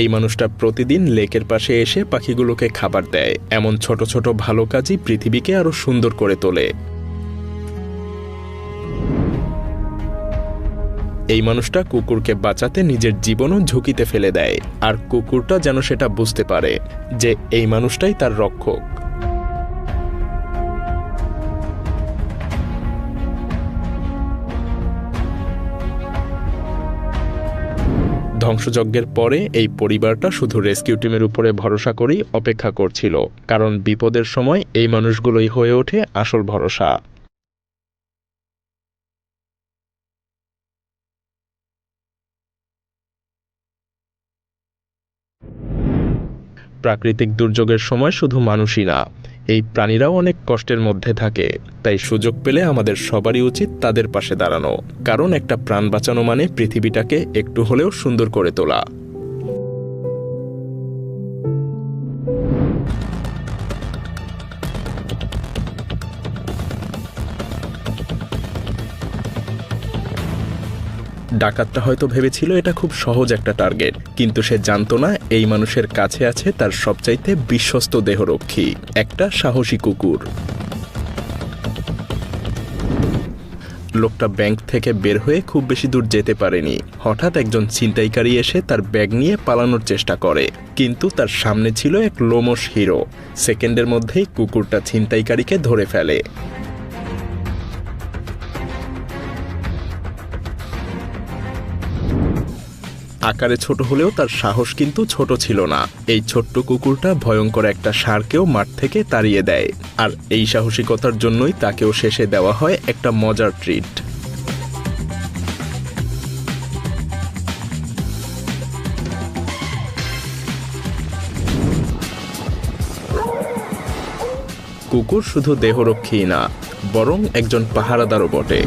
এই মানুষটা প্রতিদিন লেকের পাশে এসে পাখিগুলোকে খাবার দেয়। এমন ছোট ছোট ভালো কাজই পৃথিবীকে আরো সুন্দর করে তোলে। এই মানুষটা কুকুরকে বাঁচাতে নিজের জীবনও ঝুঁকিতে ফেলে দেয়, আর কুকুরটা যেন সেটা বুঝতে পারে যে এই মানুষটাই তার রক্ষক। ধ্বংসযজ্ঞের পরে এই পরিবারটা শুধু রেস্কিউ টিমের উপরে ভরসা করেই অপেক্ষা করছিল, কারণ বিপদের সময় এই মানুষগুলোই হয়ে ওঠে আসল ভরসা। প্রাকৃতিক দুর্যোগের সময় শুধু মানুষই না, এই প্রাণীরাও অনেক কষ্টের মধ্যে থাকে। তাই সুযোগ পেলে আমাদের সবারই উচিত তাদের পাশে দাঁড়ানো, কারণ একটা প্রাণ বাঁচানো মানে পৃথিবীটাকে একটু হলেও সুন্দর করে তোলা। ডাকাতটা হয়তো ভেবেছিল এটা খুব সহজ একটা টার্গেট, কিন্তু সে জানতো না এই মানুষের কাছে আছে তার সবচাইতে বিশ্বস্ত দেহরক্ষী, একটা সাহসী কুকুর। লোকটা ব্যাংক থেকে বের হয়ে খুব বেশি দূর যেতে পারেনি। হঠাৎ একজন ছিনতাইকারী এসে তার ব্যাগ নিয়ে পালানোর চেষ্টা করে, কিন্তু তার সামনে ছিল এক লোমশ হিরো। সেকেন্ডের মধ্যেই কুকুরটা ছিনতাইকারীকে ধরে ফেলে। আকারে ছোট হলেও তার সাহস কিন্তু ছোট ছিল না। এই ছোট্ট কুকুরটা ভয়ঙ্কর একটা ষাঁড়কেও মাঠ থেকে তাড়িয়ে দেয়, আর এই সাহসিকতার জন্যই তাকেও শেষে দেওয়া হয় একটা মজার ট্রিট। কুকুর শুধু দেহরক্ষী না, বরং একজন পাহারাদারও বটে।